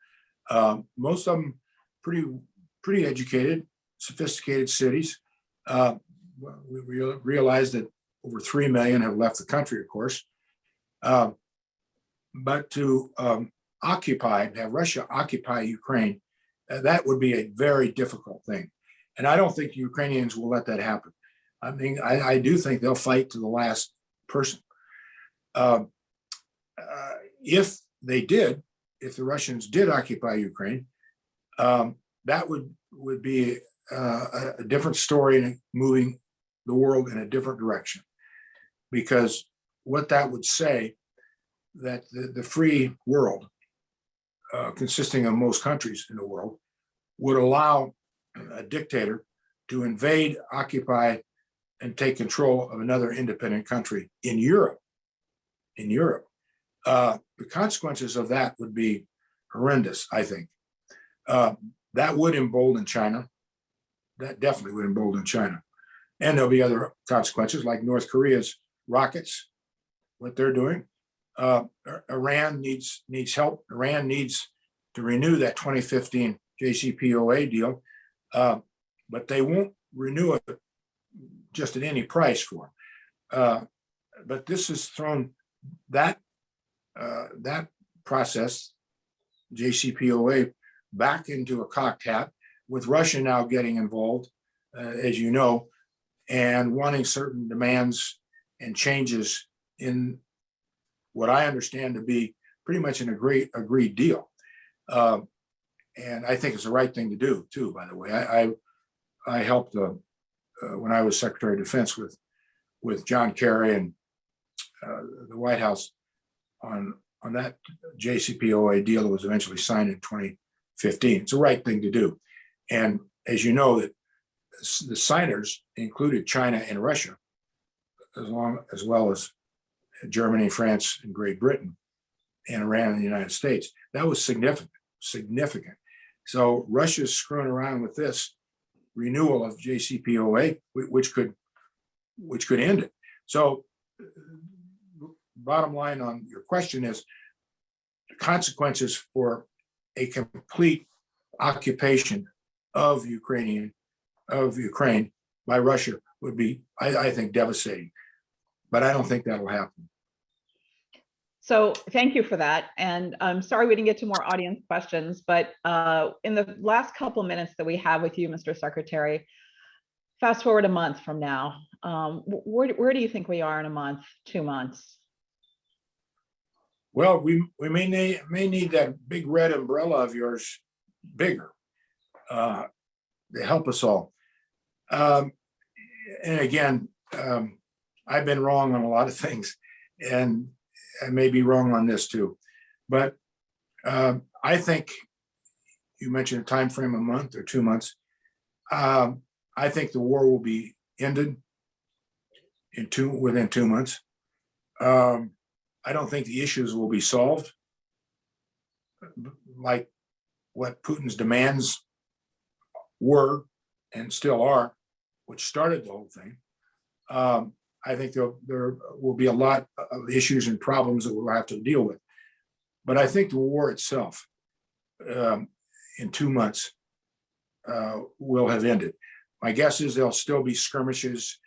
Speaker 2: most of them pretty educated, sophisticated cities. We realize that over 3 million have left the country, of course. But to have Russia occupy Ukraine, that would be a very difficult thing. And I don't think the Ukrainians will let that happen. I mean, I do think they'll fight to the last person. If the Russians did occupy Ukraine, that would be a different story and moving the world in a different direction. Because what that would say that the free world, consisting of most countries in the world, would allow a dictator to invade, occupy, and take control of another independent country in Europe. In Europe, the consequences of that would be horrendous, I think. That would embolden China. That definitely would embolden China. And there'll be other consequences like North Korea's rockets, what they're doing. Iran needs help. Iran needs to renew that 2015 JCPOA deal, but they won't renew it just at any price for them. But this has thrown that process, JCPOA, back into a cocked hat, with Russia now getting involved, as you know, and wanting certain demands and changes in what I understand to be pretty much an agreed deal. And I think it's the right thing to do too, by the way. I helped when I was Secretary of Defense with John Kerry and the White House on that JCPOA deal that was eventually signed in 2015. It's the right thing to do. And as you know, that the signers included China and Russia, as well as Germany, France, and Great Britain, and Iran and the United States. That was significant. So Russia's screwing around with this renewal of JCPOA, which could end it. So bottom line on your question is the consequences for a complete occupation of Ukraine by Russia would be, I think, devastating. But I don't think that'll happen.
Speaker 1: So thank you for that. And I'm sorry we didn't get to more audience questions, but in the last couple of minutes that we have with you, Mr. Secretary, fast forward a month from now, where do you think we are in a month, 2 months?
Speaker 2: Well, we may need that big red umbrella of yours bigger to help us all. And again, I've been wrong on a lot of things, and I may be wrong on this too. But I think you mentioned a time frame, a month or 2 months. I think the war will be ended within 2 months. I don't think the issues will be solved, like what Putin's demands were and still are, which started the whole thing. I think there will be a lot of issues and problems that we'll have to deal with. But I think the war itself, in 2 months, will have ended. My guess is there'll still be skirmishes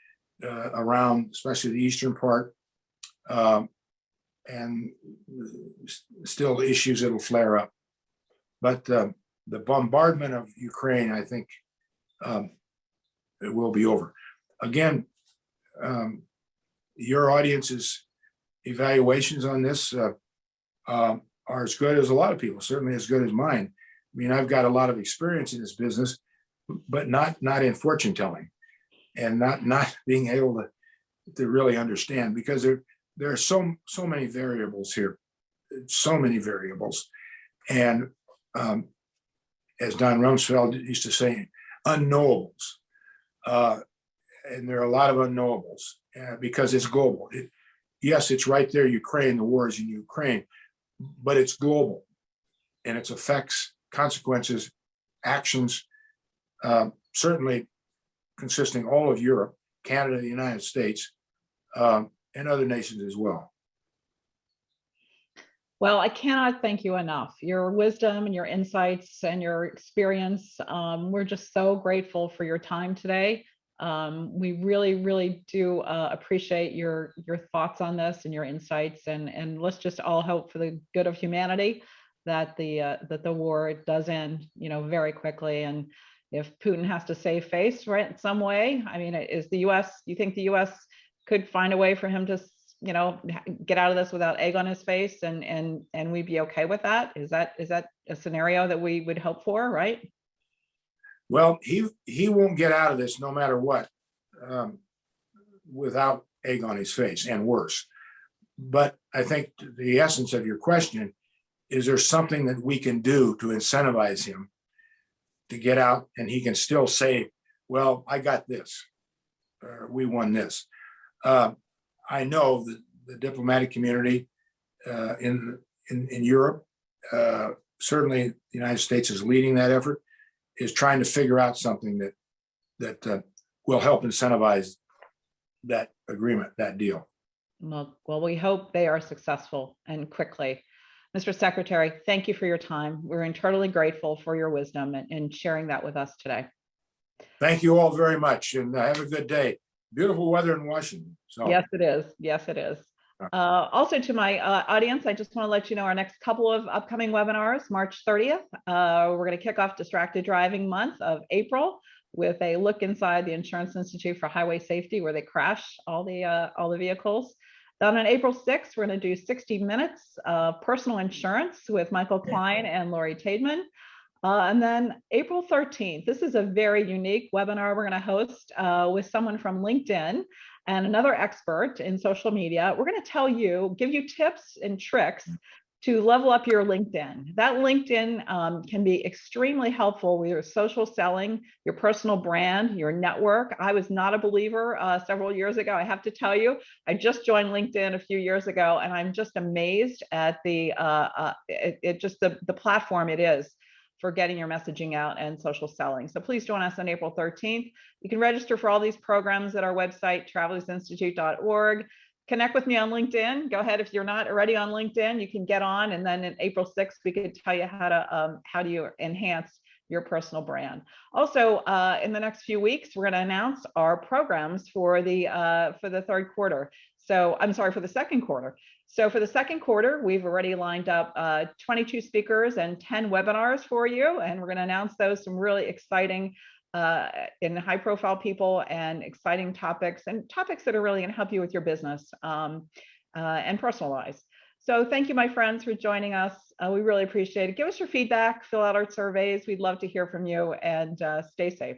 Speaker 2: around, especially the eastern part, and still issues that'll flare up. But the bombardment of Ukraine, I think, it will be over. Again, your audience's evaluations on this are as good as a lot of people, certainly as good as mine. I mean, I've got a lot of experience in this business, but not in fortune telling, and not being able to really understand, because there are so many variables here, so many variables, and as Don Rumsfeld used to say, unknowables. And there are a lot of unknowables because it's global. Yes, it's right there, Ukraine, the war is in Ukraine, but it's global, and its effects, consequences, actions, certainly consisting all of Europe, Canada, the United States, and other nations as well.
Speaker 1: Well, I cannot thank you enough. Your wisdom and your insights and your experience, we're just so grateful for your time today. We really, really do appreciate your thoughts on this and your insights, and let's just all hope for the good of humanity that the war does end, very quickly. And if Putin has to save face, right, in some way, I mean, is the U.S. You think the U.S. could find a way for him to, get out of this without egg on his face, and we'd be okay with that? Is that a scenario that we would hope for, right?
Speaker 2: Well, he won't get out of this no matter what, without egg on his face, and worse. But I think the essence of your question is there something that we can do to incentivize him to get out and he can still say, well, I got this, or we won this. I know that the diplomatic community in Europe, certainly the United States is leading that effort, is trying to figure out something that will help incentivize that agreement, that deal.
Speaker 1: Well, we hope they are successful and quickly. Mr. Secretary, thank you for your time. We're eternally grateful for your wisdom and sharing that with us today.
Speaker 2: Thank you all very much, and have a good day. Beautiful weather in Washington. So.
Speaker 1: Yes, it is. Yes, it is. Also to my audience, I just want to let you know our next couple of upcoming webinars, March 30th. We're going to kick off Distracted Driving Month of April with a look inside the Insurance Institute for Highway Safety, where they crash all the vehicles. Then on April 6th, we're going to do 60 minutes of personal insurance with Michael Klein and Lori Taidman. And then April 13th, this is a very unique webinar we're going to host with someone from LinkedIn and another expert in social media. We're going to give you tips and tricks to level up your LinkedIn. That LinkedIn can be extremely helpful with your social selling, your personal brand, your network. I was not a believer several years ago. I have to tell you, I just joined LinkedIn a few years ago, and I'm just amazed at the platform it is for getting your messaging out and social selling. So please join us on April 13th. You can register for all these programs at our website, travelersinstitute.org. Connect with me on LinkedIn. Go ahead. If you're not already on LinkedIn, you can get on. And then in April 6th, we could tell you how do you enhance your personal brand. Also, in the next few weeks, we're going to announce our programs for the third quarter. So I'm sorry, for the second quarter. So for the second quarter, we've already lined up 22 speakers and 10 webinars for you. And we're going to announce those, some really exciting in high profile people and exciting topics that are really going to help you with your business and personal lives. So thank you, my friends, for joining us. We really appreciate it. Give us your feedback, fill out our surveys. We'd love to hear from you, and stay safe.